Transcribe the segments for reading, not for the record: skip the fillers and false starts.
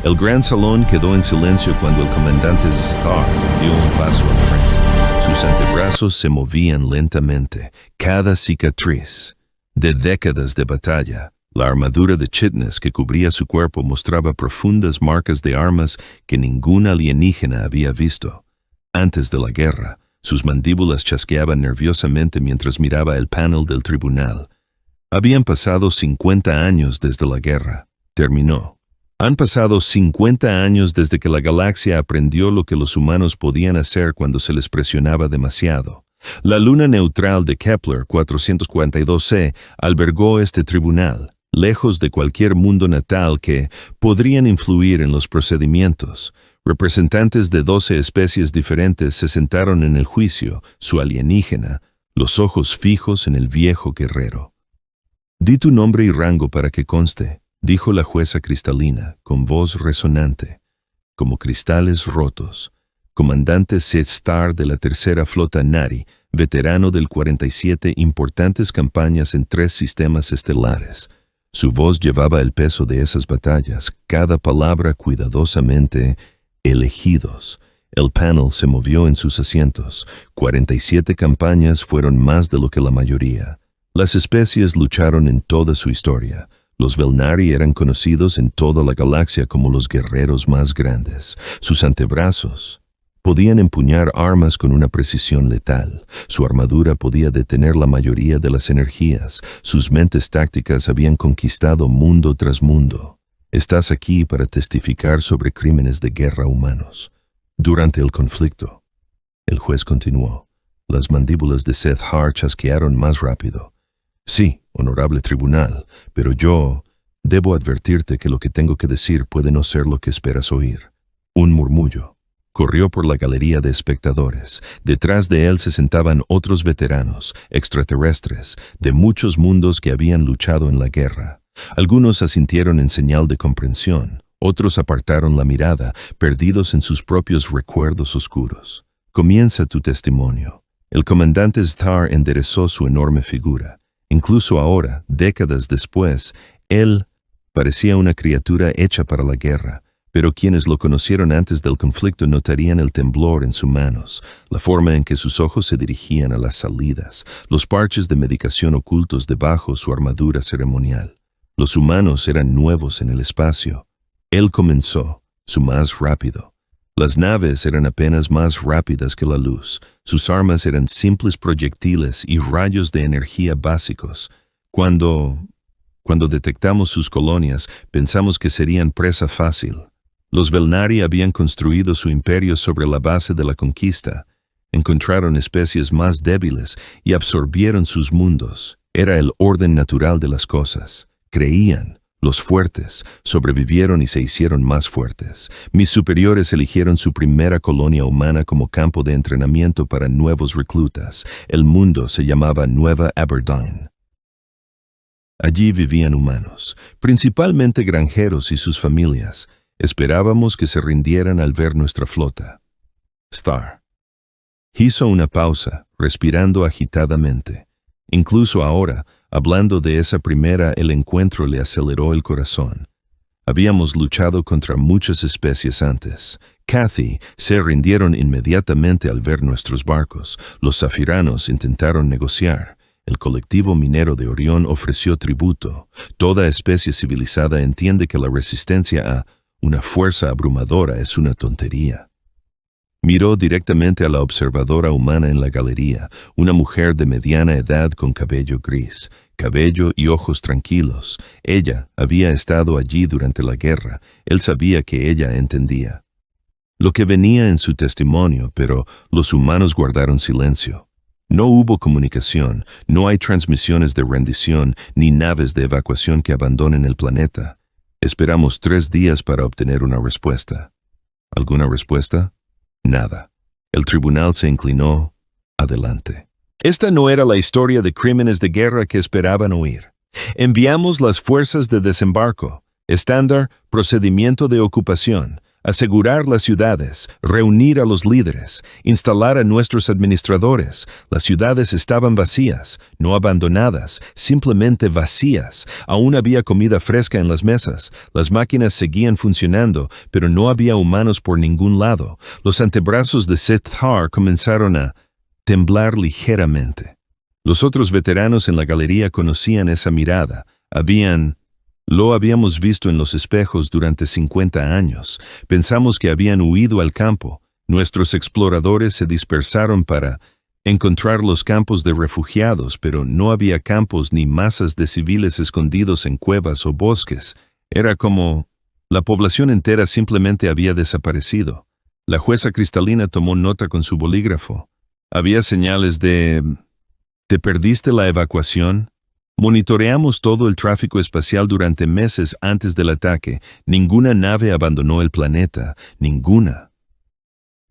El gran salón quedó en silencio cuando el comandante Starr dio un paso al frente. Sus antebrazos se movían lentamente, cada cicatriz de décadas de batalla. La armadura de Chitness que cubría su cuerpo mostraba profundas marcas de armas que ningún alienígena había visto. Antes de la guerra, sus mandíbulas chasqueaban nerviosamente mientras miraba el panel del tribunal. Habían pasado 50 años desde la guerra. Terminó. Han pasado 50 años desde que la galaxia aprendió lo que los humanos podían hacer cuando se les presionaba demasiado. La luna neutral de Kepler 442c albergó este tribunal, lejos de cualquier mundo natal que podrían influir en los procedimientos. Representantes de 12 especies diferentes se sentaron en el juicio, su alienígena, los ojos fijos en el viejo guerrero. «Di tu nombre y rango para que conste», dijo la jueza cristalina, con voz resonante, como cristales rotos. Comandante Seth Starr de la Tercera Flota Nari, veterano del 47 importantes campañas en 3 sistemas estelares. Su voz llevaba el peso de esas batallas, cada palabra cuidadosamente elegidos. El panel se movió en sus asientos. 47 campañas fueron más de lo que la mayoría. Las especies lucharon en toda su historia. Los Velnari eran conocidos en toda la galaxia como los guerreros más grandes. Sus antebrazos podían empuñar armas con una precisión letal. Su armadura podía detener la mayoría de las energías. Sus mentes tácticas habían conquistado mundo tras mundo. Estás aquí para testificar sobre crímenes de guerra humanos. Durante el conflicto, el juez continuó. Las mandíbulas de Seth Hart chasquearon más rápido. Sí, honorable tribunal, pero yo debo advertirte que lo que tengo que decir puede no ser lo que esperas oír. Un murmullo corrió por la galería de espectadores. Detrás de él se sentaban otros veteranos, extraterrestres, de muchos mundos que habían luchado en la guerra. Algunos asintieron en señal de comprensión, otros apartaron la mirada, perdidos en sus propios recuerdos oscuros. Comienza tu testimonio. El comandante Starr enderezó su enorme figura. Incluso ahora, décadas después, él parecía una criatura hecha para la guerra, pero quienes lo conocieron antes del conflicto notarían el temblor en sus manos, la forma en que sus ojos se dirigían a las salidas, los parches de medicación ocultos debajo su armadura ceremonial. Los humanos eran nuevos en el espacio. Él comenzó, su más rápido. Las naves eran apenas más rápidas que la luz. Sus armas eran simples proyectiles y rayos de energía básicos. Cuando detectamos sus colonias, pensamos que serían presa fácil. Los Velnari habían construido su imperio sobre la base de la conquista. Encontraron especies más débiles y absorbieron sus mundos. Era el orden natural de las cosas. Creían. Los fuertes sobrevivieron y se hicieron más fuertes. Mis superiores eligieron su primera colonia humana como campo de entrenamiento para nuevos reclutas. El mundo se llamaba Nueva Aberdeen. Allí vivían humanos, principalmente granjeros y sus familias. Esperábamos que se rindieran al ver nuestra flota. Starr hizo una pausa, respirando agitadamente. Incluso ahora, hablando de esa primera, el encuentro le aceleró el corazón. Habíamos luchado contra muchas especies antes. Cathy se rindieron inmediatamente al ver nuestros barcos. Los zafiranos intentaron negociar. El colectivo minero de Orión ofreció tributo. Toda especie civilizada entiende que la resistencia a una fuerza abrumadora es una tontería. Miró directamente a la observadora humana en la galería, una mujer de mediana edad con cabello gris, cabello y ojos tranquilos. Ella había estado allí durante la guerra. Él sabía que ella entendía lo que venía en su testimonio, pero los humanos guardaron silencio. No hubo comunicación, no hay transmisiones de rendición ni naves de evacuación que abandonen el planeta. Esperamos 3 días para obtener una respuesta. ¿Alguna respuesta? Nada. El tribunal se inclinó. Adelante. Esta no era la historia de crímenes de guerra que esperaban oír. Enviamos las fuerzas de desembarco. Estándar, procedimiento de ocupación. asegurar las ciudades, reunir a los líderes, instalar a nuestros administradores. Las ciudades estaban vacías, no abandonadas, simplemente vacías. Aún había comida fresca en las mesas. Las máquinas seguían funcionando, pero no había humanos por ningún lado. Los antebrazos de Sethar comenzaron a temblar ligeramente. Los otros veteranos en la galería conocían esa mirada. Lo habíamos visto en los espejos durante 50 años. Pensamos que habían huido al campo. Nuestros exploradores se dispersaron para encontrar los campos de refugiados, pero no había campos ni masas de civiles escondidos en cuevas o bosques. Era como la población entera simplemente había desaparecido. La jueza Cristalina tomó nota con su bolígrafo. Había señales de ¿te perdiste la evacuación? Monitoreamos todo el tráfico espacial durante meses antes del ataque. Ninguna nave abandonó el planeta. Ninguna.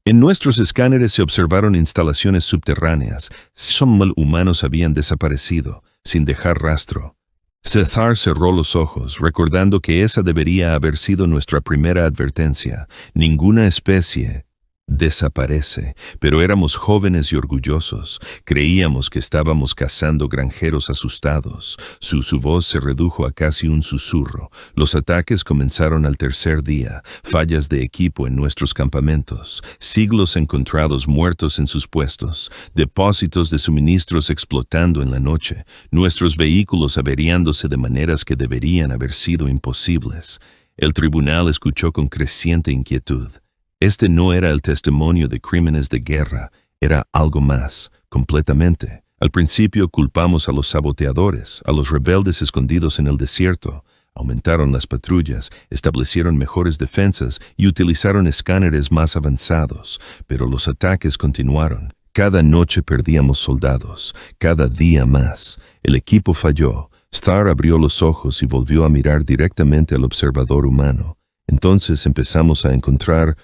En nuestros escáneres se observaron instalaciones subterráneas. Some humanos habían desaparecido, sin dejar rastro. Sethar cerró los ojos, recordando que esa debería haber sido nuestra primera advertencia. Ninguna especie desaparece, pero éramos jóvenes y orgullosos. Creíamos que estábamos cazando granjeros asustados. Su voz se redujo a casi un susurro. Los ataques comenzaron al tercer día. Fallas de equipo en nuestros campamentos. Siglos encontrados muertos en sus puestos. Depósitos de suministros explotando en la noche. Nuestros vehículos averiándose de maneras que deberían haber sido imposibles. El tribunal escuchó con creciente inquietud. Este no era el testimonio de crímenes de guerra, era algo más, completamente. Al principio culpamos a los saboteadores, a los rebeldes escondidos en el desierto. Aumentaron las patrullas, establecieron mejores defensas y utilizaron escáneres más avanzados. Pero los ataques continuaron. Cada noche perdíamos soldados, cada día más. El equipo falló. Star abrió los ojos y volvió a mirar directamente al observador humano. Entonces empezamos a encontrar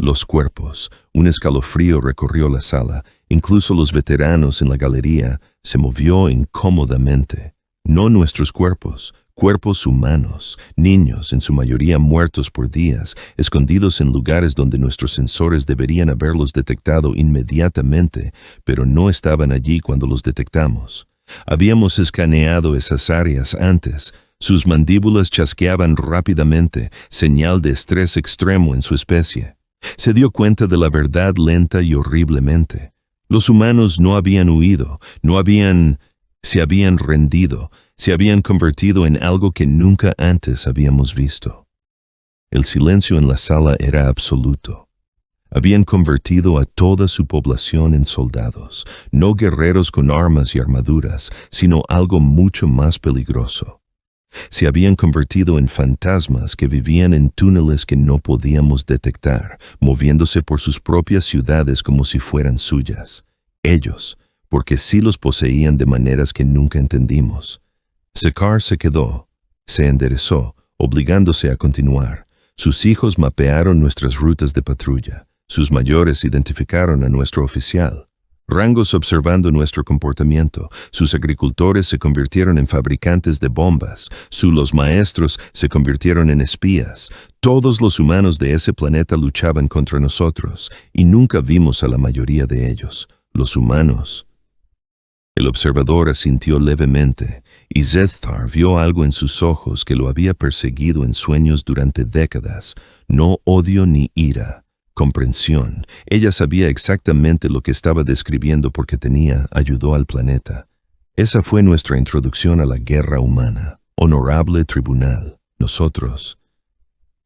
los cuerpos. Un escalofrío recorrió la sala. Incluso los veteranos en la galería se movió incómodamente. No nuestros cuerpos, cuerpos humanos, niños, en su mayoría muertos por días, escondidos en lugares donde nuestros sensores deberían haberlos detectado inmediatamente, pero no estaban allí cuando los detectamos. Habíamos escaneado esas áreas antes. Sus mandíbulas chasqueaban rápidamente, señal de estrés extremo en su especie. Se dio cuenta de la verdad lenta y horriblemente. Los humanos no habían huido, se habían rendido, se habían convertido en algo que nunca antes habíamos visto. El silencio en la sala era absoluto. Habían convertido a toda su población en soldados, no guerreros con armas y armaduras, sino algo mucho más peligroso. Se habían convertido en fantasmas que vivían en túneles que no podíamos detectar, moviéndose por sus propias ciudades como si fueran suyas. Ellos, porque sí los poseían de maneras que nunca entendimos. Sethar se quedó, se enderezó, obligándose a continuar. Sus hijos mapearon nuestras rutas de patrulla. Sus mayores identificaron a nuestro oficial. Rangos observando nuestro comportamiento. Sus agricultores se convirtieron en fabricantes de bombas. Los maestros se convirtieron en espías. Todos los humanos de ese planeta luchaban contra nosotros, y nunca vimos a la mayoría de ellos. Los humanos. El observador asintió levemente, y Sethar vio algo en sus ojos que lo había perseguido en sueños durante décadas. No odio ni ira. Comprensión. Ella sabía exactamente lo que estaba describiendo porque ayudó al planeta. Esa fue nuestra introducción a la guerra humana. Honorable tribunal. Nosotros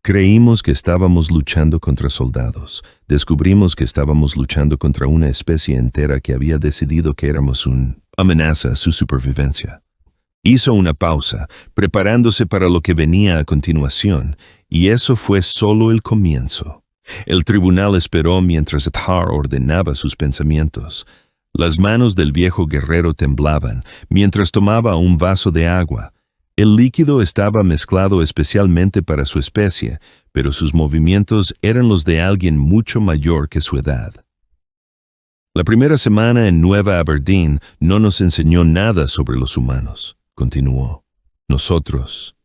creímos que estábamos luchando contra soldados. Descubrimos que estábamos luchando contra una especie entera que había decidido que éramos una amenaza a su supervivencia. Hizo una pausa, preparándose para lo que venía a continuación, y eso fue solo el comienzo. El tribunal esperó mientras Sethar ordenaba sus pensamientos. Las manos del viejo guerrero temblaban mientras tomaba un vaso de agua. El líquido estaba mezclado especialmente para su especie, pero sus movimientos eran los de alguien mucho mayor que su edad. La primera semana en Nueva Aberdeen no nos enseñó nada sobre los humanos, continuó. Nosotros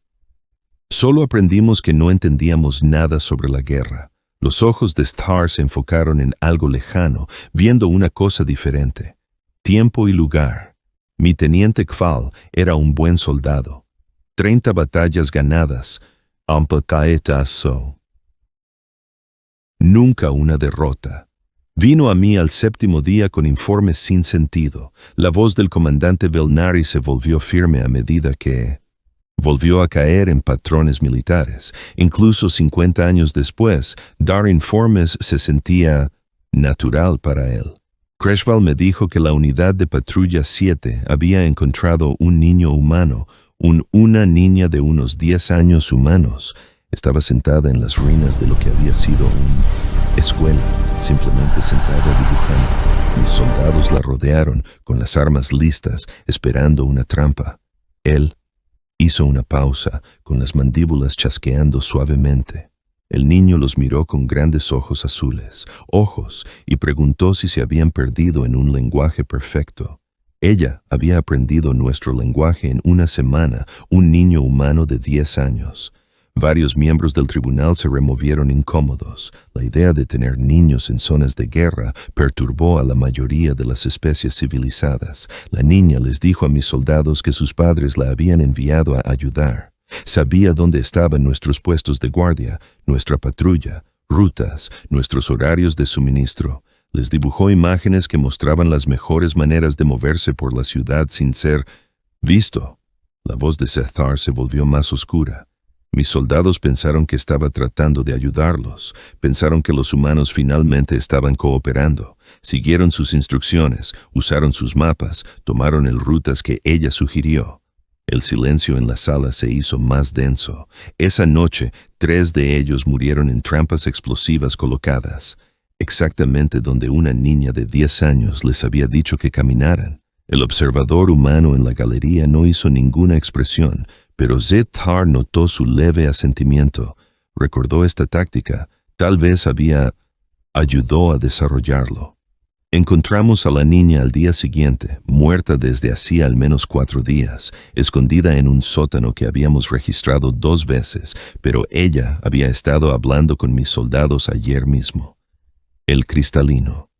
solo aprendimos que no entendíamos nada sobre la guerra. Los ojos de Sthar se enfocaron en algo lejano, viendo una cosa diferente. Tiempo y lugar. Mi teniente Kval era un buen soldado. 30 batallas ganadas. Nunca una derrota. Vino a mí al 7º día con informes sin sentido. La voz del comandante Belnari se volvió firme a medida que volvió a caer en patrones militares. Incluso 50 años después, dar informes se sentía natural para él. Creshval me dijo que la unidad de patrulla 7 había encontrado un niño humano, una niña de unos 10 años humanos. Estaba sentada en las ruinas de lo que había sido una escuela, simplemente sentada dibujando. Mis soldados la rodearon, con las armas listas, esperando una trampa. Él hizo una pausa, con las mandíbulas chasqueando suavemente. El niño los miró con grandes ojos azules, y preguntó si se habían perdido en un lenguaje perfecto. Ella había aprendido nuestro lenguaje en una semana, un niño humano de 10 años. Varios miembros del tribunal se removieron incómodos. La idea de tener niños en zonas de guerra perturbó a la mayoría de las especies civilizadas. La niña les dijo a mis soldados que sus padres la habían enviado a ayudar. Sabía dónde estaban nuestros puestos de guardia, nuestra patrulla, rutas, nuestros horarios de suministro. Les dibujó imágenes que mostraban las mejores maneras de moverse por la ciudad sin ser visto. La voz de Sethar se volvió más oscura. Mis soldados pensaron que estaba tratando de ayudarlos. Pensaron que los humanos finalmente estaban cooperando. Siguieron sus instrucciones, usaron sus mapas, tomaron el rutas que ella sugirió. El silencio en la sala se hizo más denso. Esa noche, 3 de ellos murieron en trampas explosivas colocadas, exactamente donde una niña de 10 años les había dicho que caminaran. El observador humano en la galería no hizo ninguna expresión, pero Sethar notó su leve asentimiento. Recordó esta táctica, tal vez ayudó a desarrollarlo. Encontramos a la niña al día siguiente, muerta desde hacía al menos 4 días, escondida en un sótano que habíamos registrado 2 veces, pero ella había estado hablando con mis soldados ayer mismo. El cristalino.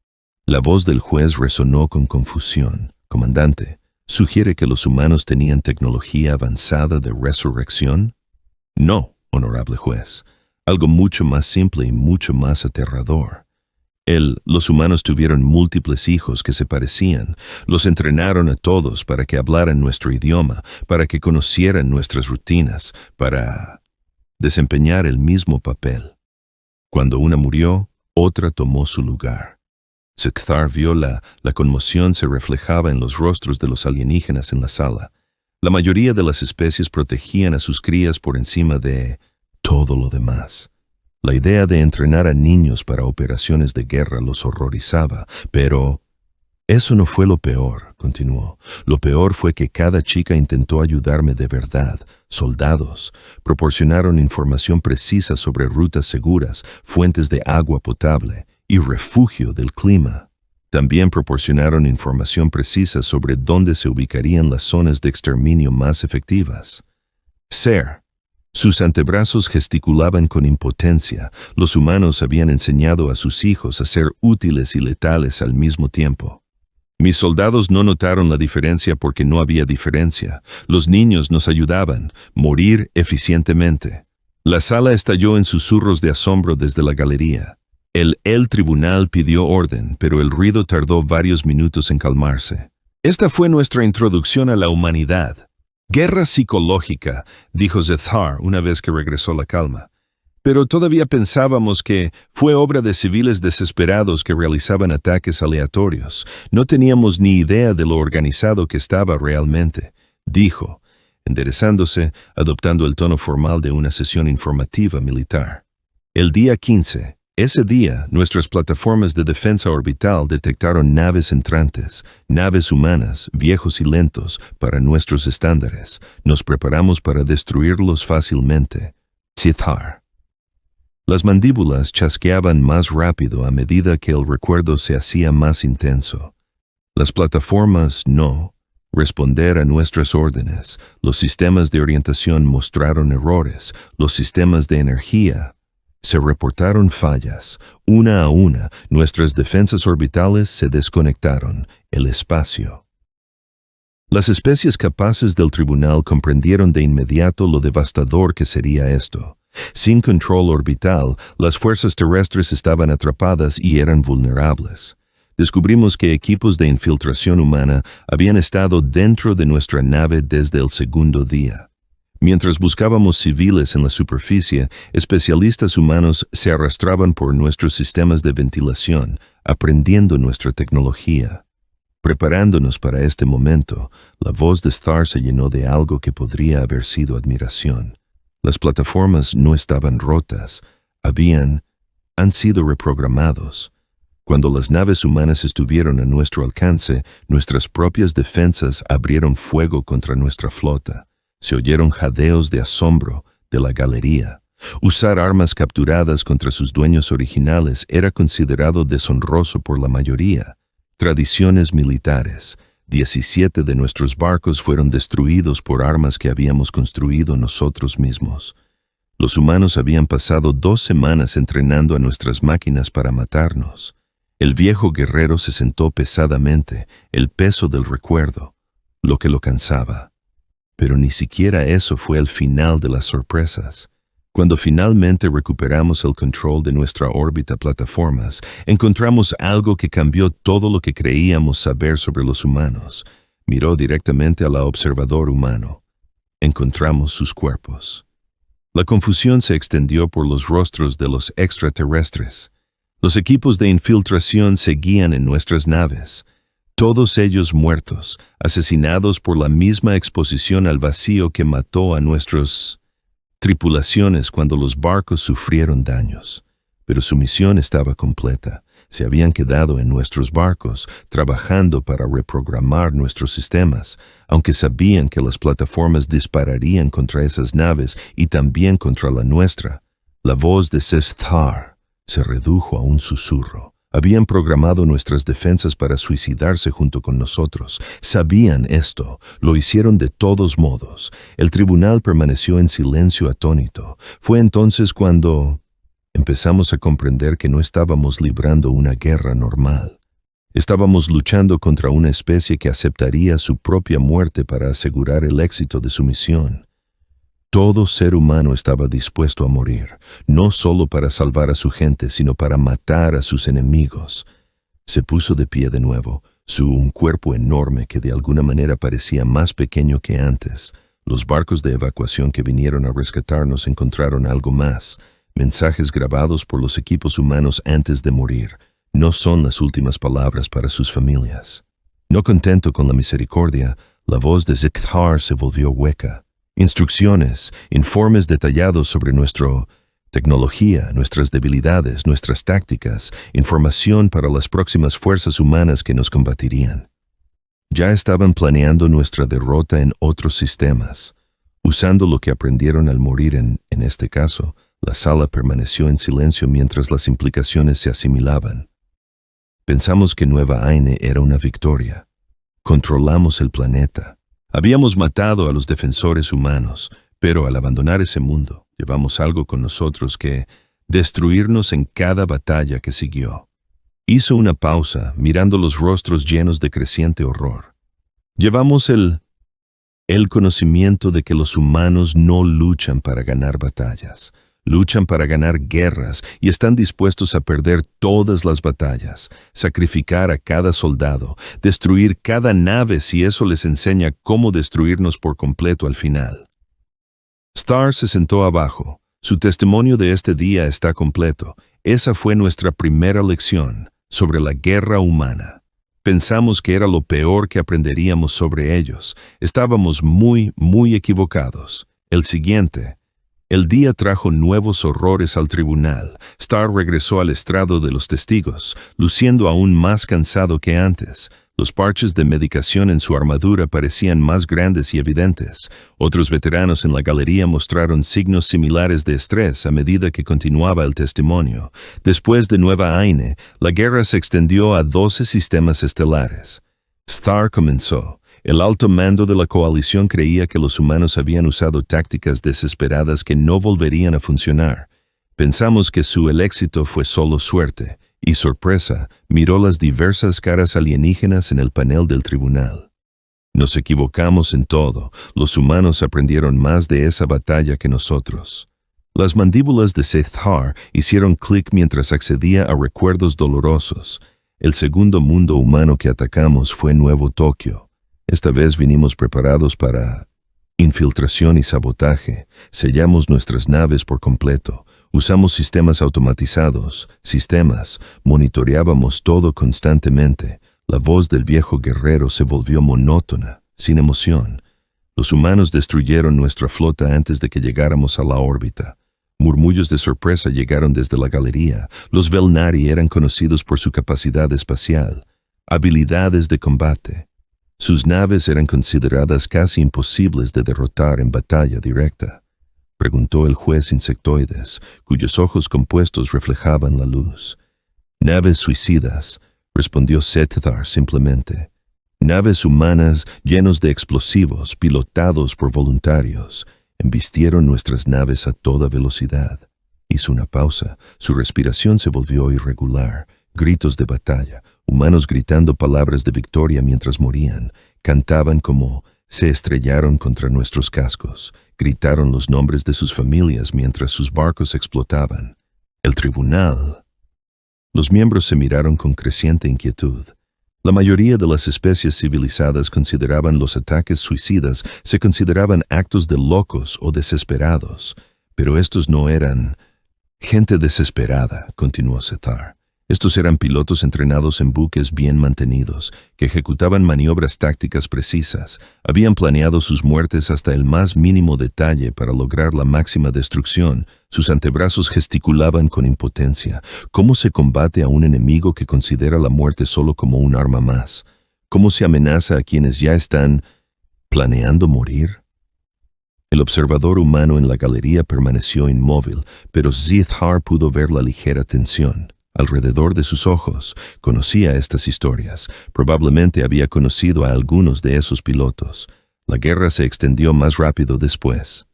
La voz del juez resonó con confusión. Comandante, ¿sugiere que los humanos tenían tecnología avanzada de resurrección? No, honorable juez. Algo mucho más simple y mucho más aterrador. Los humanos tuvieron múltiples hijos que se parecían. Los entrenaron a todos para que hablaran nuestro idioma, para que conocieran nuestras rutinas, para desempeñar el mismo papel. Cuando una murió, otra tomó su lugar. Sethar vio la conmoción se reflejaba en los rostros de los alienígenas en la sala. La mayoría de las especies protegían a sus crías por encima de todo lo demás. La idea de entrenar a niños para operaciones de guerra los horrorizaba, pero eso no fue lo peor, continuó. Lo peor fue que cada chica intentó ayudarme de verdad. Soldados proporcionaron información precisa sobre rutas seguras, fuentes de agua potable y refugio del clima. También proporcionaron información precisa sobre dónde se ubicarían las zonas de exterminio más efectivas. Sus antebrazos gesticulaban con impotencia. Los humanos habían enseñado a sus hijos a ser útiles y letales al mismo tiempo. Mis soldados no notaron la diferencia porque no había diferencia. Los niños nos ayudaban, morir eficientemente. La sala estalló en susurros de asombro desde la galería. El tribunal pidió orden, pero el ruido tardó varios minutos en calmarse. Esta fue nuestra introducción a la humanidad. Guerra psicológica, dijo Sethar una vez que regresó la calma. Pero todavía pensábamos que fue obra de civiles desesperados que realizaban ataques aleatorios. No teníamos ni idea de lo organizado que estaba realmente, dijo, enderezándose, adoptando el tono formal de una sesión informativa militar. El día 15, ese día, nuestras plataformas de defensa orbital detectaron naves entrantes, naves humanas, viejos y lentos, para nuestros estándares. Nos preparamos para destruirlos fácilmente. Sethar. Las mandíbulas chasqueaban más rápido a medida que el recuerdo se hacía más intenso. Las plataformas no. Responder a nuestras órdenes. Los sistemas de orientación mostraron errores. Los sistemas de energía Se reportaron fallas. Una a una, nuestras defensas orbitales se desconectaron. El espacio. Las especies capaces del tribunal comprendieron de inmediato lo devastador que sería esto. Sin control orbital, las fuerzas terrestres estaban atrapadas y eran vulnerables. Descubrimos que equipos de infiltración humana habían estado dentro de nuestra nave desde el segundo día. Mientras buscábamos civiles en la superficie, especialistas humanos se arrastraban por nuestros sistemas de ventilación, aprendiendo nuestra tecnología. Preparándonos para este momento, la voz de Star se llenó de algo que podría haber sido admiración. Las plataformas no estaban rotas, han sido reprogramados. Cuando las naves humanas estuvieron a nuestro alcance, nuestras propias defensas abrieron fuego contra nuestra flota. Se oyeron jadeos de asombro de la galería. Usar armas capturadas contra sus dueños originales era considerado deshonroso por la mayoría. Tradiciones militares. 17 de nuestros barcos fueron destruidos por armas que habíamos construido nosotros mismos. Los humanos habían pasado 2 semanas entrenando a nuestras máquinas para matarnos. El viejo guerrero se sentó pesadamente, el peso del recuerdo, lo que lo cansaba. Pero ni siquiera eso fue el final de las sorpresas. Cuando finalmente recuperamos el control de nuestra órbita plataformas, encontramos algo que cambió todo lo que creíamos saber sobre los humanos. Miró directamente al observador humano. Encontramos sus cuerpos. La confusión se extendió por los rostros de los extraterrestres. Los equipos de infiltración seguían en nuestras naves. Todos ellos muertos, asesinados por la misma exposición al vacío que mató a nuestras tripulaciones cuando los barcos sufrieron daños. Pero su misión estaba completa. Se habían quedado en nuestros barcos, trabajando para reprogramar nuestros sistemas, aunque sabían que las plataformas dispararían contra esas naves y también contra la nuestra. La voz de Star se redujo a un susurro. Habían programado nuestras defensas para suicidarse junto con nosotros. Sabían esto, lo hicieron de todos modos. El tribunal permaneció en silencio atónito. Fue entonces cuando empezamos a comprender que no estábamos librando una guerra normal. Estábamos luchando contra una especie que aceptaría su propia muerte para asegurar el éxito de su misión. Todo ser humano estaba dispuesto a morir, no solo para salvar a su gente, sino para matar a sus enemigos. Se puso de pie de nuevo, un cuerpo enorme que de alguna manera parecía más pequeño que antes. Los barcos de evacuación que vinieron a rescatarnos encontraron algo más. Mensajes grabados por los equipos humanos antes de morir. No son las últimas palabras para sus familias. No contento con la misericordia, la voz de Star se volvió hueca. Instrucciones, informes detallados sobre nuestra tecnología, nuestras debilidades, nuestras tácticas, información para las próximas fuerzas humanas que nos combatirían. Ya estaban planeando nuestra derrota en otros sistemas. Usando lo que aprendieron al morir en este caso, la sala permaneció en silencio mientras las implicaciones se asimilaban. Pensamos que Nueva Aine era una victoria. Controlamos el planeta. Habíamos matado a los defensores humanos, pero al abandonar ese mundo, llevamos algo con nosotros que destruirnos en cada batalla que siguió. Hizo una pausa, mirando los rostros llenos de creciente horror. Llevamos el conocimiento de que los humanos no luchan para ganar batallas. Luchan para ganar guerras y están dispuestos a perder todas las batallas, sacrificar a cada soldado, destruir cada nave si eso les enseña cómo destruirnos por completo al final. Star se sentó abajo. Su testimonio de este día está completo. Esa fue nuestra primera lección sobre la guerra humana. Pensamos que era lo peor que aprenderíamos sobre ellos. Estábamos muy equivocados. El siguiente. El día trajo nuevos horrores al tribunal. Star regresó al estrado de los testigos, luciendo aún más cansado que antes. Los parches de medicación en su armadura parecían más grandes y evidentes. Otros veteranos en la galería mostraron signos similares de estrés a medida que continuaba el testimonio. Después de Nueva Aine, la guerra se extendió a 12 sistemas estelares. Star comenzó. El alto mando de la coalición creía que los humanos habían usado tácticas desesperadas que no volverían a funcionar. Pensamos que el éxito fue solo suerte, y sorpresa, miró las diversas caras alienígenas en el panel del tribunal. Nos equivocamos en todo. Los humanos aprendieron más de esa batalla que nosotros. Las mandíbulas de Sethar hicieron clic mientras accedía a recuerdos dolorosos. El segundo mundo humano que atacamos fue Nuevo Tokio. Esta vez vinimos preparados para infiltración y sabotaje. Sellamos nuestras naves por completo. Usamos sistemas automatizados, monitoreábamos todo constantemente. La voz del viejo guerrero se volvió monótona, sin emoción. Los humanos destruyeron nuestra flota antes de que llegáramos a la órbita. Murmullos de sorpresa llegaron desde la galería. Los Velnari eran conocidos por su capacidad espacial, habilidades de combate. Sus naves eran consideradas casi imposibles de derrotar en batalla directa. Preguntó el juez Insectoides, cuyos ojos compuestos reflejaban la luz. Naves suicidas, respondió Sethar simplemente. Naves humanas llenos de explosivos, pilotados por voluntarios. Embistieron nuestras naves a toda velocidad. Hizo una pausa. Su respiración se volvió irregular. Gritos de batalla, humanos gritando palabras de victoria mientras morían. Cantaban como se estrellaron contra nuestros cascos. Gritaron los nombres de sus familias mientras sus barcos explotaban. El tribunal. Los miembros se miraron con creciente inquietud. La mayoría de las especies civilizadas consideraban los ataques suicidas, se consideraban actos de locos o desesperados. Pero estos no eran gente desesperada, continuó Sethar. Estos eran pilotos entrenados en buques bien mantenidos, que ejecutaban maniobras tácticas precisas. Habían planeado sus muertes hasta el más mínimo detalle para lograr la máxima destrucción. Sus antebrazos gesticulaban con impotencia. ¿Cómo se combate a un enemigo que considera la muerte solo como un arma más? ¿Cómo se amenaza a quienes ya están planeando morir? El observador humano en la galería permaneció inmóvil, pero Sethar pudo ver la ligera tensión. Alrededor de sus ojos, conocía estas historias. Probablemente había conocido a algunos de esos pilotos. La guerra se extendió más rápido después.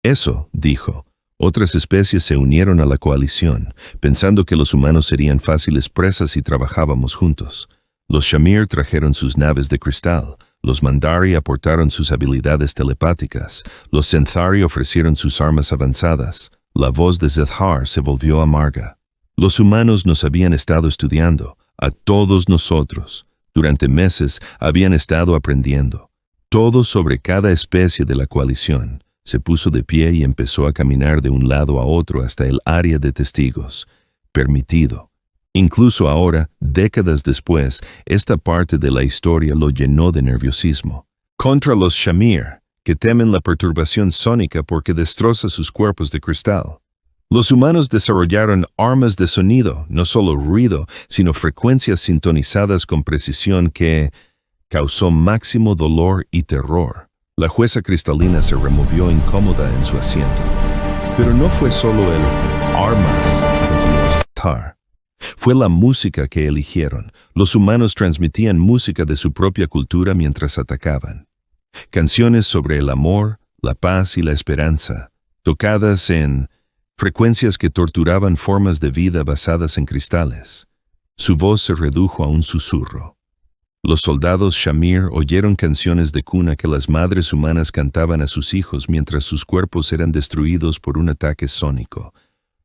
Eso, dijo, otras especies se unieron a la coalición, pensando que los humanos serían fáciles presas si trabajábamos juntos. Los Shamir trajeron sus naves de cristal. Los Mandari aportaron sus habilidades telepáticas. Los Senthari ofrecieron sus armas avanzadas. La voz de Sethar se volvió amarga. Los humanos nos habían estado estudiando, a todos nosotros. Durante meses habían estado aprendiendo. Todo sobre cada especie de la coalición. Se puso de pie y empezó a caminar de un lado a otro hasta el área de testigos. Permitido. Incluso ahora, décadas después, esta parte de la historia lo llenó de nerviosismo. Contra los Shamir, que temen la perturbación sónica porque destroza sus cuerpos de cristal. Los humanos desarrollaron armas de sonido, no solo ruido, sino frecuencias sintonizadas con precisión que causó máximo dolor y terror. La jueza cristalina se removió incómoda en su asiento. Pero no fue solo el armas, continuó Sethar. Fue la música que eligieron. Los humanos transmitían música de su propia cultura mientras atacaban. Canciones sobre el amor, la paz y la esperanza, tocadas en frecuencias que torturaban formas de vida basadas en cristales. Su voz se redujo a un susurro. Los soldados Shamir oyeron canciones de cuna que las madres humanas cantaban a sus hijos mientras sus cuerpos eran destruidos por un ataque sónico.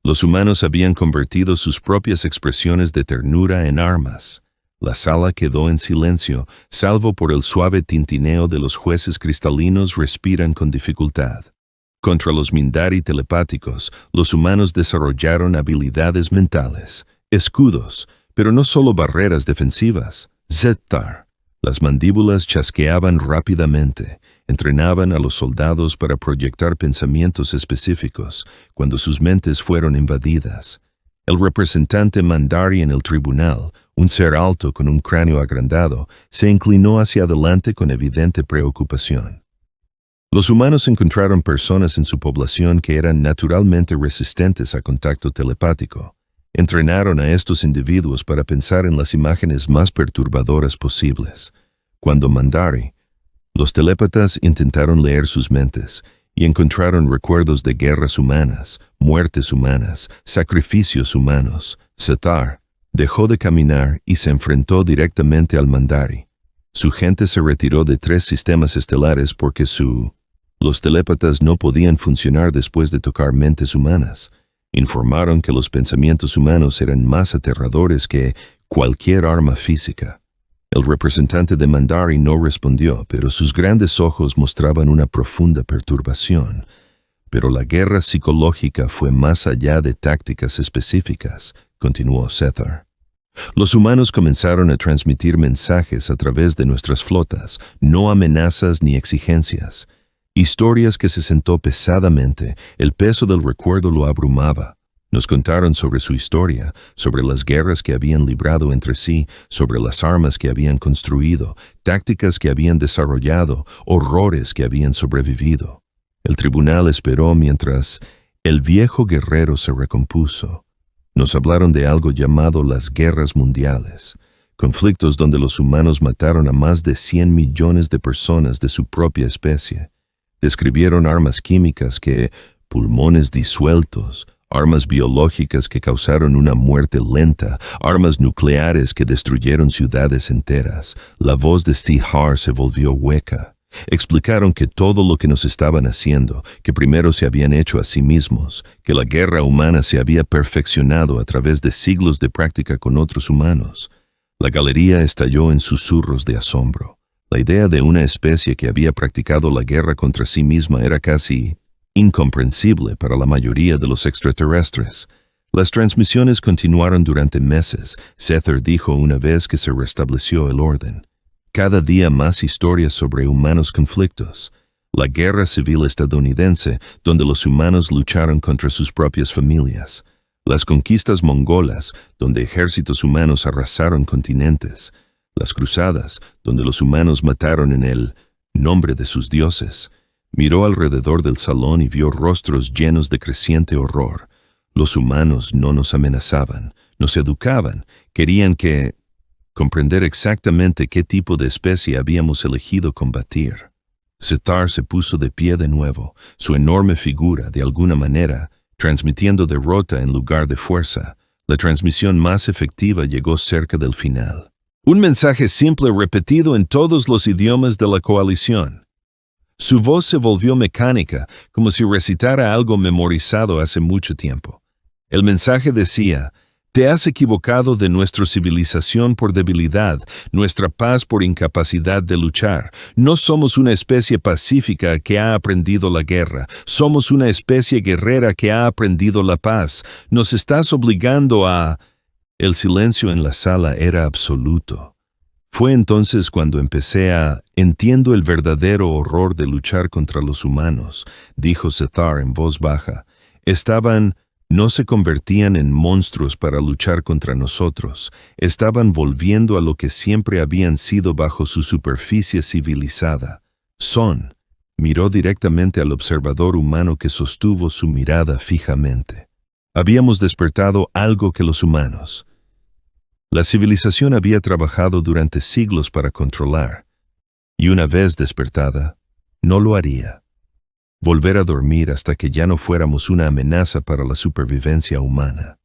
Los humanos habían convertido sus propias expresiones de ternura en armas. La sala quedó en silencio, salvo por el suave tintineo de los jueces cristalinos respiran con dificultad. Contra los Mindari telepáticos, los humanos desarrollaron habilidades mentales, escudos, pero no solo barreras defensivas. Sethar. Las mandíbulas chasqueaban rápidamente, entrenaban a los soldados para proyectar pensamientos específicos cuando sus mentes fueron invadidas. El representante Mandari en el tribunal, un ser alto con un cráneo agrandado, se inclinó hacia adelante con evidente preocupación. Los humanos encontraron personas en su población que eran naturalmente resistentes a contacto telepático. Entrenaron a estos individuos para pensar en las imágenes más perturbadoras posibles. Cuando Mandari, los telépatas intentaron leer sus mentes, y encontraron recuerdos de guerras humanas, muertes humanas, sacrificios humanos. Sethar dejó de caminar y se enfrentó directamente al Mandari. Su gente se retiró de 3 sistemas estelares porque los telépatas no podían funcionar después de tocar mentes humanas. Informaron que los pensamientos humanos eran más aterradores que cualquier arma física. El representante de Mandari no respondió, pero sus grandes ojos mostraban una profunda perturbación. Pero la guerra psicológica fue más allá de tácticas específicas, continuó Sethar. Los humanos comenzaron a transmitir mensajes a través de nuestras flotas, no amenazas ni exigencias. Historias que se sentó pesadamente, el peso del recuerdo lo abrumaba. Nos contaron sobre su historia, sobre las guerras que habían librado entre sí, sobre las armas que habían construido, tácticas que habían desarrollado, horrores que habían sobrevivido. El tribunal esperó mientras el viejo guerrero se recompuso. Nos hablaron de algo llamado las guerras mundiales, conflictos donde los humanos mataron a más de 100 millones de personas de su propia especie. Describieron armas químicas pulmones disueltos, armas biológicas que causaron una muerte lenta, armas nucleares que destruyeron ciudades enteras. La voz de Sethar se volvió hueca. Explicaron que todo lo que nos estaban haciendo, que primero se habían hecho a sí mismos, que la guerra humana se había perfeccionado a través de siglos de práctica con otros humanos. La galería estalló en susurros de asombro. La idea de una especie que había practicado la guerra contra sí misma era casi incomprensible para la mayoría de los extraterrestres. Las transmisiones continuaron durante meses. Sethar dijo una vez que se restableció el orden. Cada día más historias sobre humanos conflictos. La guerra civil estadounidense, donde los humanos lucharon contra sus propias familias. Las conquistas mongolas, donde ejércitos humanos arrasaron continentes. Las cruzadas, donde los humanos mataron en el nombre de sus dioses. Miró alrededor del salón y vio rostros llenos de creciente horror. Los humanos no nos amenazaban, nos educaban, querían comprender exactamente qué tipo de especie habíamos elegido combatir. Sethar se puso de pie de nuevo, su enorme figura, de alguna manera, transmitiendo derrota en lugar de fuerza. La transmisión más efectiva llegó cerca del final. Un mensaje simple repetido en todos los idiomas de la coalición. Su voz se volvió mecánica, como si recitara algo memorizado hace mucho tiempo. El mensaje decía: te has equivocado de nuestra civilización por debilidad, nuestra paz por incapacidad de luchar. No somos una especie pacífica que ha aprendido la guerra. Somos una especie guerrera que ha aprendido la paz. Nos estás obligando a... El silencio en la sala era absoluto. Fue entonces cuando empecé entiendo el verdadero horror de luchar contra los humanos, dijo Sethar en voz baja. No se convertían en monstruos para luchar contra nosotros. Estaban volviendo a lo que siempre habían sido bajo su superficie civilizada. Miró directamente al observador humano que sostuvo su mirada fijamente. Habíamos despertado algo que los humanos. La civilización había trabajado durante siglos para controlar, y una vez despertada, no lo haría. Volver a dormir hasta que ya no fuéramos una amenaza para la supervivencia humana.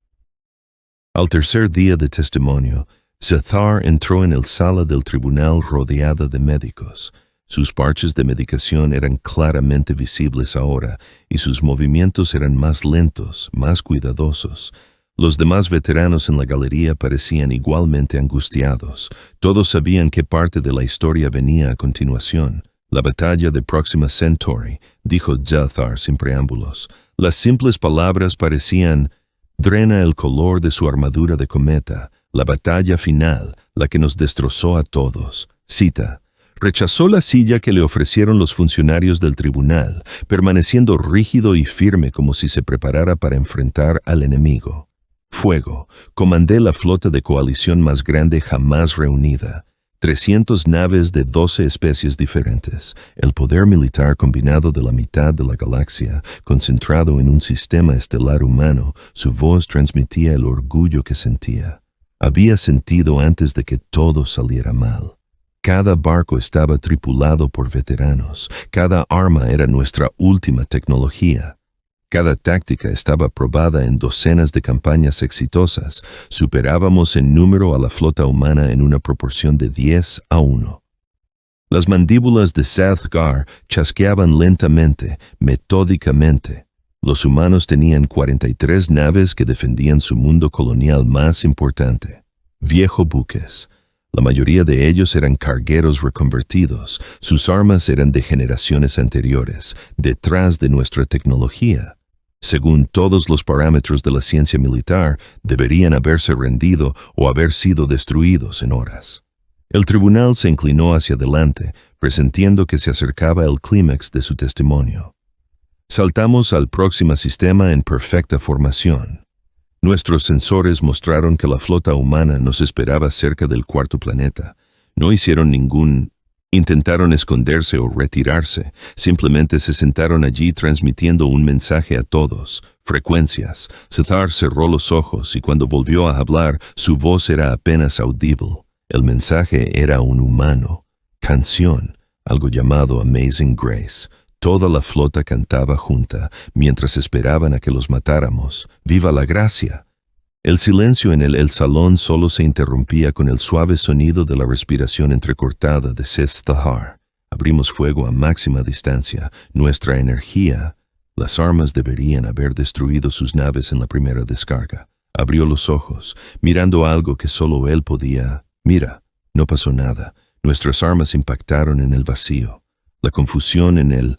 Al tercer día de testimonio, Sethar entró en el sala del tribunal rodeada de médicos. Sus parches de medicación eran claramente visibles ahora, y sus movimientos eran más lentos, más cuidadosos. Los demás veteranos en la galería parecían igualmente angustiados. Todos sabían qué parte de la historia venía a continuación. La batalla de Proxima Centauri, dijo Sethar sin preámbulos. Las simples palabras parecían: drena el color de su armadura de cometa, la batalla final, la que nos destrozó a todos. Cita: rechazó la silla que le ofrecieron los funcionarios del tribunal, permaneciendo rígido y firme como si se preparara para enfrentar al enemigo. Fuego. Comandé la flota de coalición más grande jamás reunida. 300 naves de 12 especies diferentes. El poder militar combinado de la mitad de la galaxia, concentrado en un sistema estelar humano, su voz transmitía el orgullo que sentía. Había sentido antes de que todo saliera mal. Cada barco estaba tripulado por veteranos. Cada arma era nuestra última tecnología. Cada táctica estaba probada en docenas de campañas exitosas. Superábamos en número a la flota humana en una proporción de 10-1. Las mandíbulas de Saathgar chasqueaban lentamente, metódicamente. Los humanos tenían 43 naves que defendían su mundo colonial más importante. Viejos buques. La mayoría de ellos eran cargueros reconvertidos. Sus armas eran de generaciones anteriores, detrás de nuestra tecnología. Según todos los parámetros de la ciencia militar, deberían haberse rendido o haber sido destruidos en horas. El tribunal se inclinó hacia adelante, presintiendo que se acercaba el clímax de su testimonio. Saltamos al próximo sistema en perfecta formación. Nuestros sensores mostraron que la flota humana nos esperaba cerca del cuarto planeta. No hicieron intentaron esconderse o retirarse, simplemente se sentaron allí transmitiendo un mensaje a todos, frecuencias. Saathgar cerró los ojos y cuando volvió a hablar, su voz era apenas audible. El mensaje era un humano, canción, algo llamado Amazing Grace. Toda la flota cantaba junta, mientras esperaban a que los matáramos. ¡Viva la gracia! El silencio en el salón solo se interrumpía con el suave sonido de la respiración entrecortada de Saathgar. Abrimos fuego a máxima distancia. Nuestra energía. Las armas deberían haber destruido sus naves en la primera descarga. Abrió los ojos, mirando algo que solo él podía. Mira, no pasó nada. Nuestras armas impactaron en el vacío. La confusión en él.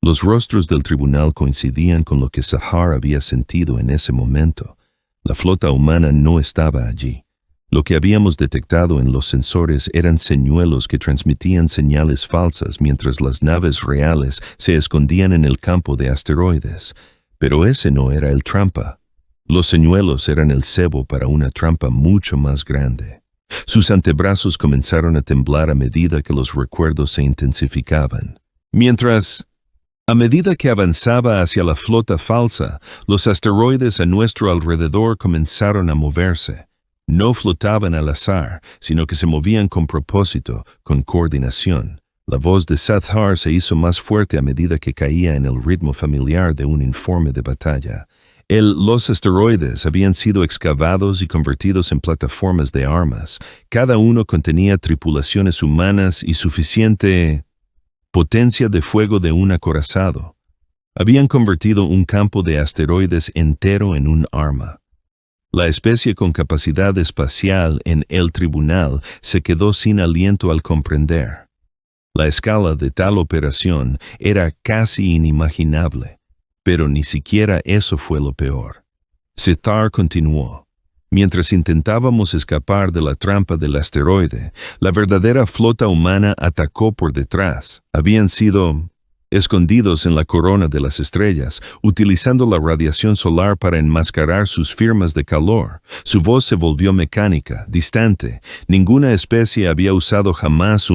Los rostros del tribunal coincidían con lo que Saathgar había sentido en ese momento. La flota humana no estaba allí. Lo que habíamos detectado en los sensores eran señuelos que transmitían señales falsas mientras las naves reales se escondían en el campo de asteroides. Pero ese no era el trampa. Los señuelos eran el cebo para una trampa mucho más grande. Sus antebrazos comenzaron a temblar a medida que los recuerdos se intensificaban. A medida que avanzaba hacia la flota falsa, los asteroides a nuestro alrededor comenzaron a moverse. No flotaban al azar, sino que se movían con propósito, con coordinación. La voz de Saathgar se hizo más fuerte a medida que caía en el ritmo familiar de un informe de batalla. Los asteroides habían sido excavados y convertidos en plataformas de armas. Cada uno contenía tripulaciones humanas y suficiente potencia de fuego de un acorazado. Habían convertido un campo de asteroides entero en un arma. La especie con capacidad espacial en el tribunal se quedó sin aliento al comprender. La escala de tal operación era casi inimaginable, pero ni siquiera eso fue lo peor. Saathgar continuó. Mientras intentábamos escapar de la trampa del asteroide, la verdadera flota humana atacó por detrás. Habían sido escondidos en la corona de las estrellas, utilizando la radiación solar para enmascarar sus firmas de calor. Su voz se volvió mecánica, distante. Ninguna especie había usado jamás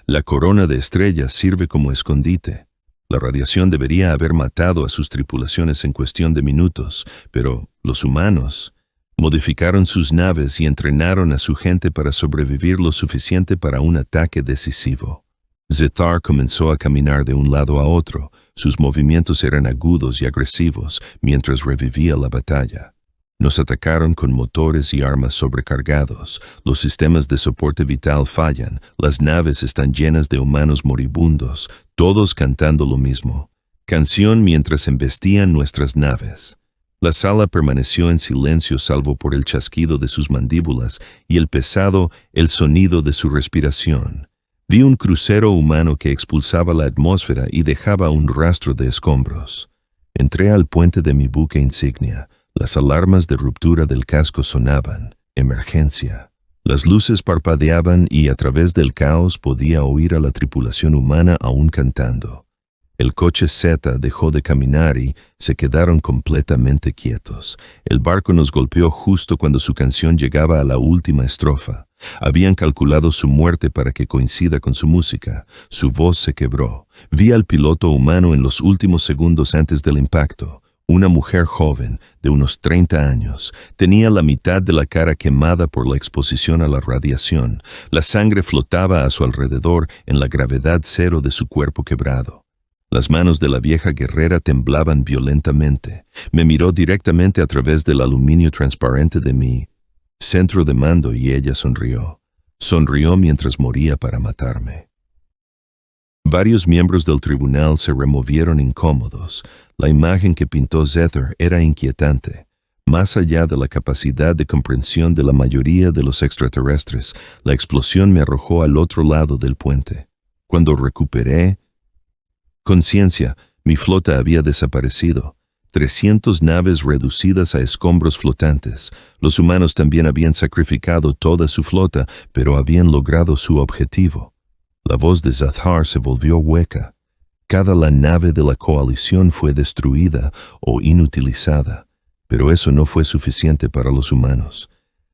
la corona de estrellas sirve como escondite. La radiación debería haber matado a sus tripulaciones en cuestión de minutos, pero los humanos modificaron sus naves y entrenaron a su gente para sobrevivir lo suficiente para un ataque decisivo. Saathgar comenzó a caminar de un lado a otro. Sus movimientos eran agudos y agresivos mientras revivía la batalla. Nos atacaron con motores y armas sobrecargados. Los sistemas de soporte vital fallan. Las naves están llenas de humanos moribundos, todos cantando lo mismo. Canción mientras embestían nuestras naves. La sala permaneció en silencio salvo por el chasquido de sus mandíbulas y el sonido de su respiración. Vi un crucero humano que expulsaba la atmósfera y dejaba un rastro de escombros. Entré al puente de mi buque insignia. Las alarmas de ruptura del casco sonaban. Emergencia. Las luces parpadeaban y a través del caos podía oír a la tripulación humana aún cantando. El coche Z dejó de caminar y se quedaron completamente quietos. El barco nos golpeó justo cuando su canción llegaba a la última estrofa. Habían calculado su muerte para que coincida con su música. Su voz se quebró. Vi al piloto humano en los últimos segundos antes del impacto. Una mujer joven, de unos 30 años, tenía la mitad de la cara quemada por la exposición a la radiación. La sangre flotaba a su alrededor en la gravedad cero de su cuerpo quebrado. Las manos de la vieja guerrera temblaban violentamente. Me miró directamente a través del aluminio transparente de mi centro de mando y ella sonrió. Sonrió mientras moría para matarme. Varios miembros del tribunal se removieron incómodos. La imagen que pintó Zether era inquietante. Más allá de la capacidad de comprensión de la mayoría de los extraterrestres, la explosión me arrojó al otro lado del puente. Cuando recuperé conciencia, mi flota había desaparecido. 300 naves reducidas a escombros flotantes. Los humanos también habían sacrificado toda su flota, pero habían logrado su objetivo. La voz de Zathar se volvió hueca. Cada la nave de la coalición fue destruida o inutilizada, pero eso no fue suficiente para los humanos.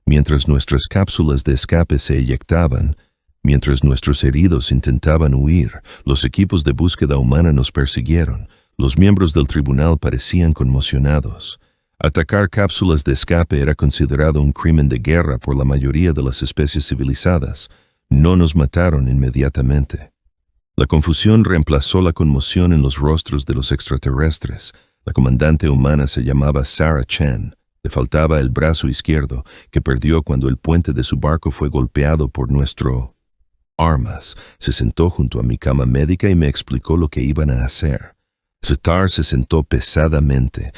Mientras nuestras cápsulas de escape se eyectaban, mientras nuestros heridos intentaban huir, los equipos de búsqueda humana nos persiguieron. Los miembros del tribunal parecían conmocionados. Atacar cápsulas de escape era considerado un crimen de guerra por la mayoría de las especies civilizadas. No nos mataron inmediatamente. La confusión reemplazó la conmoción en los rostros de los extraterrestres. La comandante humana se llamaba Sarah Chen. Le faltaba el brazo izquierdo, que perdió cuando el puente de su barco fue golpeado por nuestro armas. Se sentó junto a mi cama médica y me explicó lo que iban a hacer. Zathar se sentó pesadamente.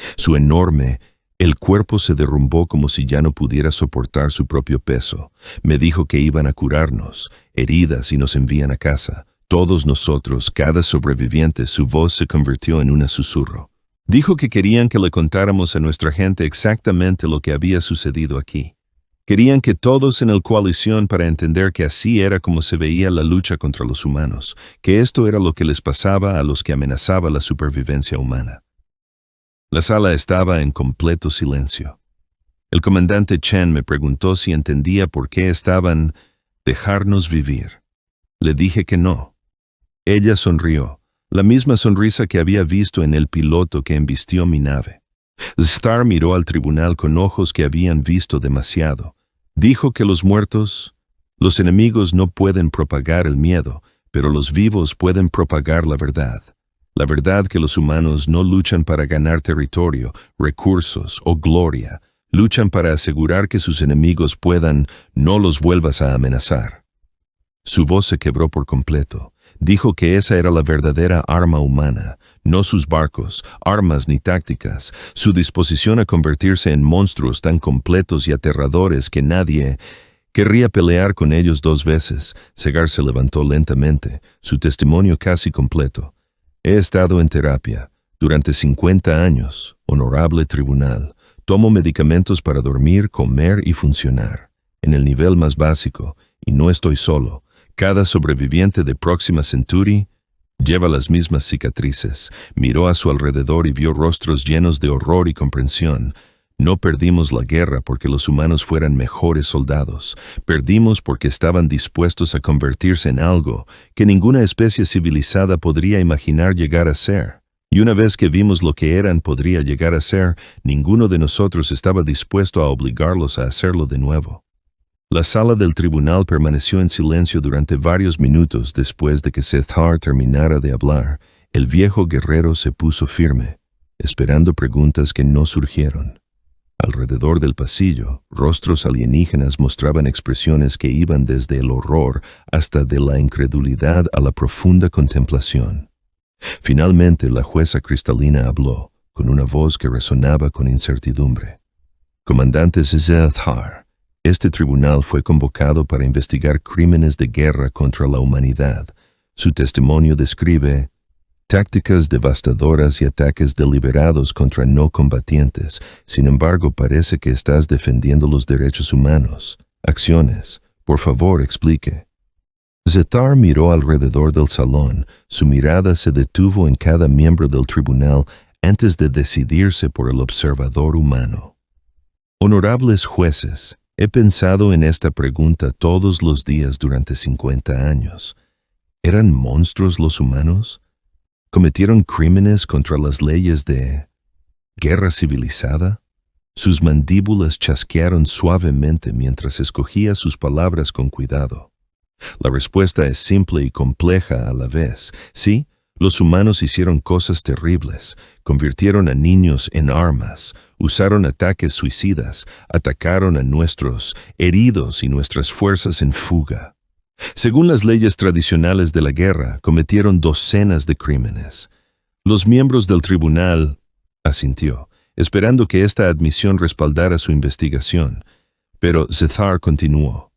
El cuerpo se derrumbó como si ya no pudiera soportar su propio peso. Me dijo que iban a curarnos, heridas, y nos envían a casa. Todos nosotros, cada sobreviviente, su voz se convirtió en un susurro. Dijo que querían que le contáramos a nuestra gente exactamente lo que había sucedido aquí. Querían que todos en la coalición para entender que así era como se veía la lucha contra los humanos, que esto era lo que les pasaba a los que amenazaba la supervivencia humana. La sala estaba en completo silencio. El comandante Chen me preguntó si entendía por qué estaban dejarnos vivir. Le dije que no. Ella sonrió, la misma sonrisa que había visto en el piloto que embistió mi nave. Zathar miró al tribunal con ojos que habían visto demasiado. Dijo que los enemigos no pueden propagar el miedo, pero los vivos pueden propagar la verdad. La verdad que los humanos no luchan para ganar territorio, recursos o gloria. Luchan para asegurar que sus enemigos no los vuelvas a amenazar. Su voz se quebró por completo. Dijo que esa era la verdadera arma humana, no sus barcos, armas ni tácticas, su disposición a convertirse en monstruos tan completos y aterradores que nadie querría pelear con ellos dos veces. Segar se levantó lentamente, su testimonio casi completo. He estado en terapia durante 50 años, honorable tribunal. Tomo medicamentos para dormir, comer y funcionar. En el nivel más básico, y no estoy solo. Cada sobreviviente de Próxima Centauri lleva las mismas cicatrices. Miró a su alrededor y vio rostros llenos de horror y comprensión. No perdimos la guerra porque los humanos fueran mejores soldados. Perdimos porque estaban dispuestos a convertirse en algo que ninguna especie civilizada podría imaginar llegar a ser. Y una vez que vimos lo que podría llegar a ser, ninguno de nosotros estaba dispuesto a obligarlos a hacerlo de nuevo. La sala del tribunal permaneció en silencio durante varios minutos después de que Zathar terminara de hablar. El viejo guerrero se puso firme, esperando preguntas que no surgieron. Alrededor del pasillo, rostros alienígenas mostraban expresiones que iban desde el horror hasta de la incredulidad a la profunda contemplación. Finalmente, la jueza cristalina habló, con una voz que resonaba con incertidumbre. Comandante Zathar, este tribunal fue convocado para investigar crímenes de guerra contra la humanidad. Su testimonio describe tácticas devastadoras y ataques deliberados contra no combatientes. Sin embargo, parece que estás defendiendo los derechos humanos. Acciones. Por favor, explique. Zathar miró alrededor del salón. Su mirada se detuvo en cada miembro del tribunal antes de decidirse por el observador humano. Honorables jueces, he pensado en esta pregunta todos los días durante 50 años. ¿Eran monstruos los humanos? ¿Cometieron crímenes contra las leyes de ¿Guerra civilizada? Sus mandíbulas chasquearon suavemente mientras escogía sus palabras con cuidado. La respuesta es simple y compleja a la vez. Sí, los humanos hicieron cosas terribles, convirtieron a niños en armas, usaron ataques suicidas, atacaron a nuestros heridos y nuestras fuerzas en fuga. Según las leyes tradicionales de la guerra, cometieron docenas de crímenes. Los miembros del tribunal asintió, esperando que esta admisión respaldara su investigación, pero Zethar continuó.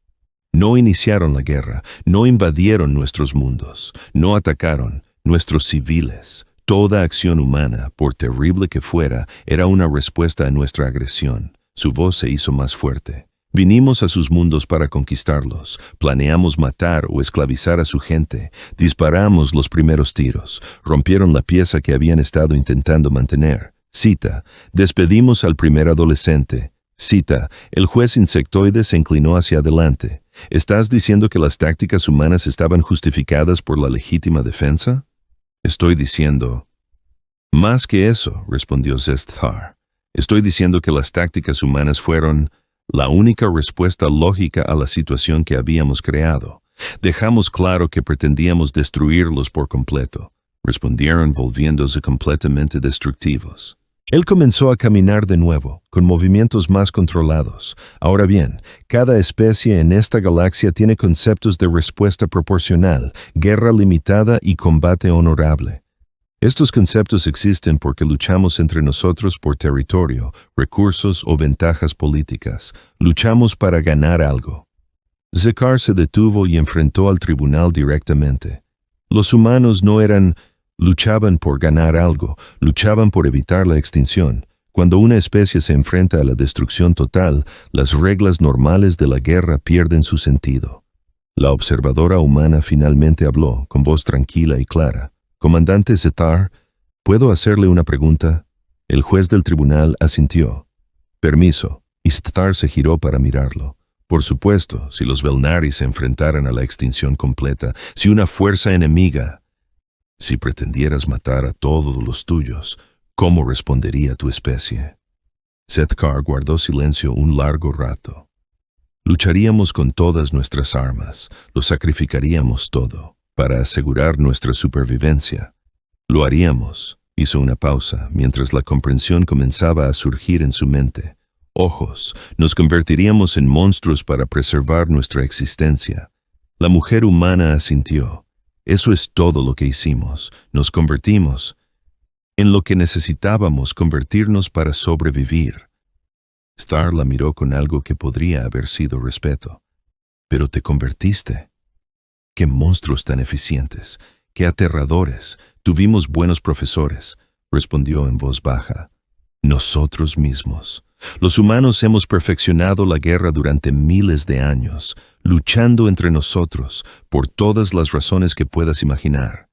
No iniciaron la guerra, no invadieron nuestros mundos, no atacaron nuestros civiles. Toda acción humana, por terrible que fuera, era una respuesta a nuestra agresión. Su voz se hizo más fuerte. Vinimos a sus mundos para conquistarlos, planeamos matar o esclavizar a su gente, disparamos los primeros tiros, rompieron la pieza que habían estado intentando mantener. Cita, despedimos al primer adolescente. Cita, el juez insectoide se inclinó hacia adelante. ¿Estás diciendo que las tácticas humanas estaban justificadas por la legítima defensa? Estoy diciendo... Más que eso, respondió Zethar. Estoy diciendo que las tácticas humanas fueron la única respuesta lógica a la situación que habíamos creado. Dejamos claro que pretendíamos destruirlos por completo. Respondieron volviéndose completamente destructivos. Él comenzó a caminar de nuevo, con movimientos más controlados. Ahora bien, cada especie en esta galaxia tiene conceptos de respuesta proporcional, guerra limitada y combate honorable. Estos conceptos existen porque luchamos entre nosotros por territorio, recursos o ventajas políticas. Luchamos para ganar algo. Zethar se detuvo y enfrentó al tribunal directamente. Los humanos no luchaban por ganar algo, luchaban por evitar la extinción. Cuando una especie se enfrenta a la destrucción total, las reglas normales de la guerra pierden su sentido. La observadora humana finalmente habló, con voz tranquila y clara. «Comandante Zethar, ¿puedo hacerle una pregunta?» El juez del tribunal asintió. «Permiso», y Zethar se giró para mirarlo. Por supuesto, si los Velnari se enfrentaran a la extinción completa, si una fuerza enemiga... Si pretendieras matar a todos los tuyos, ¿cómo respondería tu especie? Zethar guardó silencio un largo rato. Lucharíamos con todas nuestras armas, lo sacrificaríamos todo, para asegurar nuestra supervivencia. Lo haríamos, hizo una pausa, mientras la comprensión comenzaba a surgir en su mente. Ojos, nos convertiríamos en monstruos para preservar nuestra existencia. La mujer humana asintió. Eso es todo lo que hicimos. Nos convertimos en lo que necesitábamos convertirnos para sobrevivir. Star la miró con algo que podría haber sido respeto. Pero te convertiste. ¡Qué monstruos tan eficientes! ¡Qué aterradores! Tuvimos buenos profesores, respondió en voz baja. Nosotros mismos. Los humanos hemos perfeccionado la guerra durante miles de años, luchando entre nosotros por todas las razones que puedas imaginar.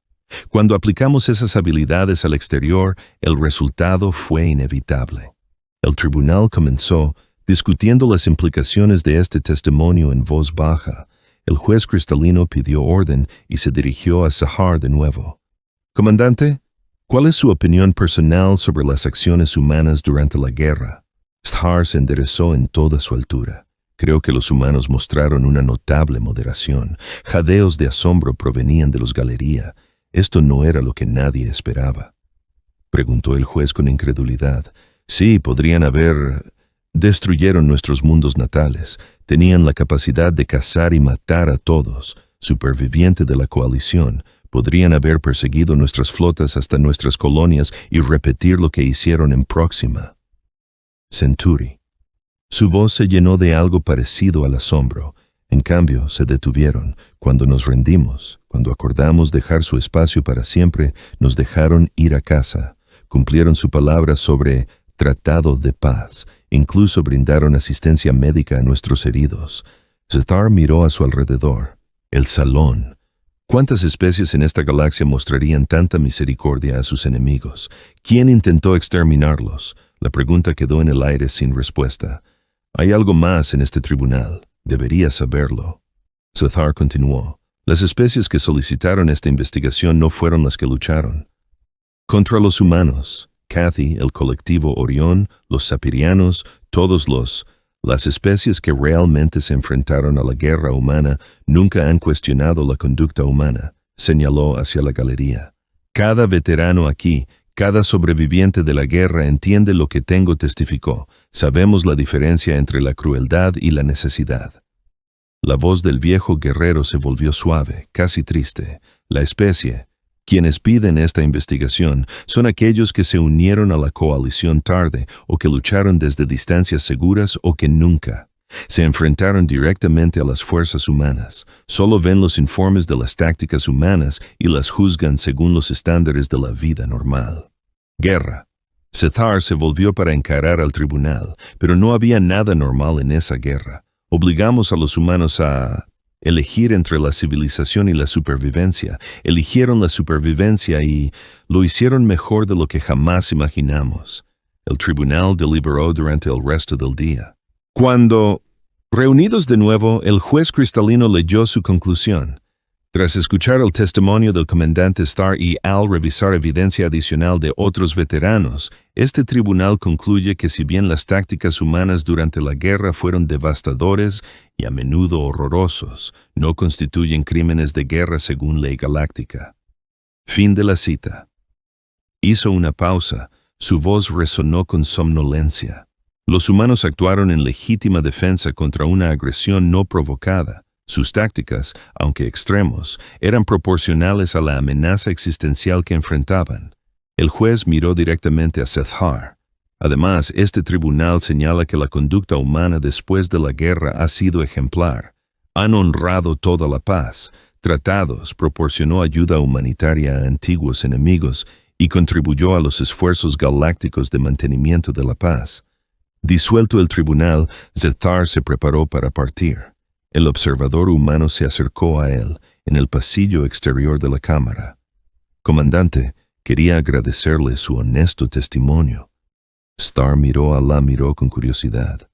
Cuando aplicamos esas habilidades al exterior, el resultado fue inevitable. El tribunal comenzó discutiendo las implicaciones de este testimonio en voz baja. El juez cristalino pidió orden y se dirigió a Zethar de nuevo. «Comandante, ¿cuál es su opinión personal sobre las acciones humanas durante la guerra?» Zethar se enderezó en toda su altura. Creo que los humanos mostraron una notable moderación. Jadeos de asombro provenían de los galería. Esto no era lo que nadie esperaba. Preguntó el juez con incredulidad. Sí, podrían haber... Destruyeron nuestros mundos natales. Tenían la capacidad de cazar y matar a todos. Superviviente de la coalición. Podrían haber perseguido nuestras flotas hasta nuestras colonias y repetir lo que hicieron en Próxima. Centuri. Su voz se llenó de algo parecido al asombro. En cambio, se detuvieron. Cuando nos rendimos, cuando acordamos dejar su espacio para siempre, nos dejaron ir a casa. Cumplieron su palabra sobre tratado de paz. Incluso brindaron asistencia médica a nuestros heridos. Zethar miró a su alrededor. El salón. ¿Cuántas especies en esta galaxia mostrarían tanta misericordia a sus enemigos? ¿Quién intentó exterminarlos? La pregunta quedó en el aire sin respuesta. Hay algo más en este tribunal. Debería saberlo. Zethar continuó. Las especies que solicitaron esta investigación no fueron las que lucharon. Contra los humanos. Cathy, el colectivo Orión, los sapirianos, las especies que realmente se enfrentaron a la guerra humana nunca han cuestionado la conducta humana, señaló hacia la galería. Cada veterano aquí, cada sobreviviente de la guerra entiende lo que Tengo testificó. Sabemos la diferencia entre la crueldad y la necesidad. La voz del viejo guerrero se volvió suave, casi triste. La especie, quienes piden esta investigación, son aquellos que se unieron a la coalición tarde o que lucharon desde distancias seguras o que nunca se enfrentaron directamente a las fuerzas humanas. Solo ven los informes de las tácticas humanas y las juzgan según los estándares de la vida normal. Guerra. Cethar se volvió para encarar al tribunal, pero no había nada normal en esa guerra. Obligamos a los humanos a elegir entre la civilización y la supervivencia. Eligieron la supervivencia y lo hicieron mejor de lo que jamás imaginamos. El tribunal deliberó durante el resto del día. Cuando, reunidos de nuevo, el juez cristalino leyó su conclusión. Tras escuchar el testimonio del comandante Starr y al revisar evidencia adicional de otros veteranos, este tribunal concluye que si bien las tácticas humanas durante la guerra fueron devastadores y a menudo horrorosos, no constituyen crímenes de guerra según ley galáctica. Fin de la cita. Hizo una pausa, su voz resonó con somnolencia. Los humanos actuaron en legítima defensa contra una agresión no provocada. Sus tácticas, aunque extremos, eran proporcionales a la amenaza existencial que enfrentaban. El juez miró directamente a Cethar. Además, este tribunal señala que la conducta humana después de la guerra ha sido ejemplar. Han honrado toda la paz, tratados, proporcionó ayuda humanitaria a antiguos enemigos y contribuyó a los esfuerzos galácticos de mantenimiento de la paz. Disuelto el tribunal, Cethar se preparó para partir. El observador humano se acercó a él en el pasillo exterior de la cámara. Comandante, quería agradecerle su honesto testimonio. Starr la miró con curiosidad.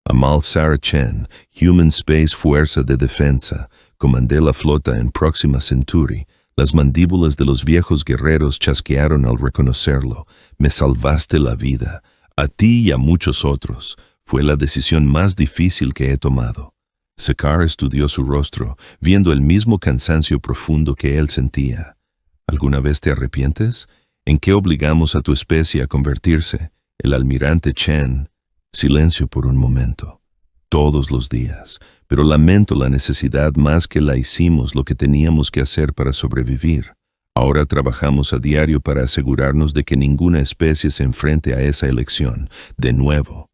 Amal Sarah Chen, Human Space Fuerza de Defensa, comandé la flota en Próxima Centauri. Las mandíbulas de los viejos guerreros chasquearon al reconocerlo. Me salvaste la vida. A ti y a muchos otros. Fue la decisión más difícil que he tomado. Cethar estudió su rostro, viendo el mismo cansancio profundo que él sentía. ¿Alguna vez te arrepientes? ¿En qué obligamos a tu especie a convertirse? El almirante Chen. Silencio por un momento. Todos los días. Pero lamento la necesidad más que la hicimos lo que teníamos que hacer para sobrevivir. Ahora trabajamos a diario para asegurarnos de que ninguna especie se enfrente a esa elección. De nuevo.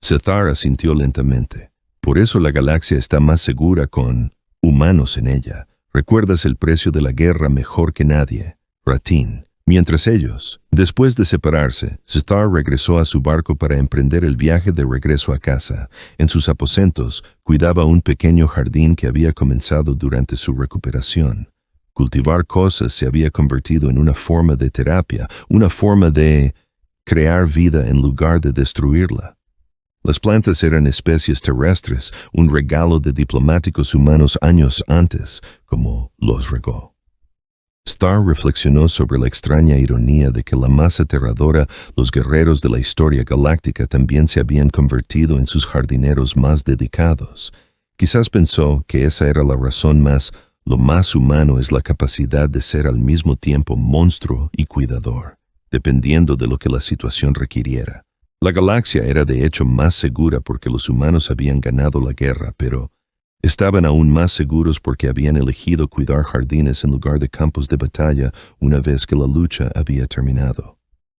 Cethar asintió lentamente. Por eso la galaxia está más segura con humanos en ella. Recuerdas el precio de la guerra mejor que nadie. Ratín. Mientras ellos, después de separarse, Cethar regresó a su barco para emprender el viaje de regreso a casa. En sus aposentos, cuidaba un pequeño jardín que había comenzado durante su recuperación. Cultivar cosas se había convertido en una forma de terapia, una forma de crear vida en lugar de destruirla. Las plantas eran especies terrestres, un regalo de diplomáticos humanos años antes, como los regó. Starr reflexionó sobre la extraña ironía de que la más aterradora, los guerreros de la historia galáctica también se habían convertido en sus jardineros más dedicados. Quizás pensó que esa era la razón lo más humano es la capacidad de ser al mismo tiempo monstruo y cuidador, dependiendo de lo que la situación requiriera. La galaxia era de hecho más segura porque los humanos habían ganado la guerra, pero estaban aún más seguros porque habían elegido cuidar jardines en lugar de campos de batalla una vez que la lucha había terminado.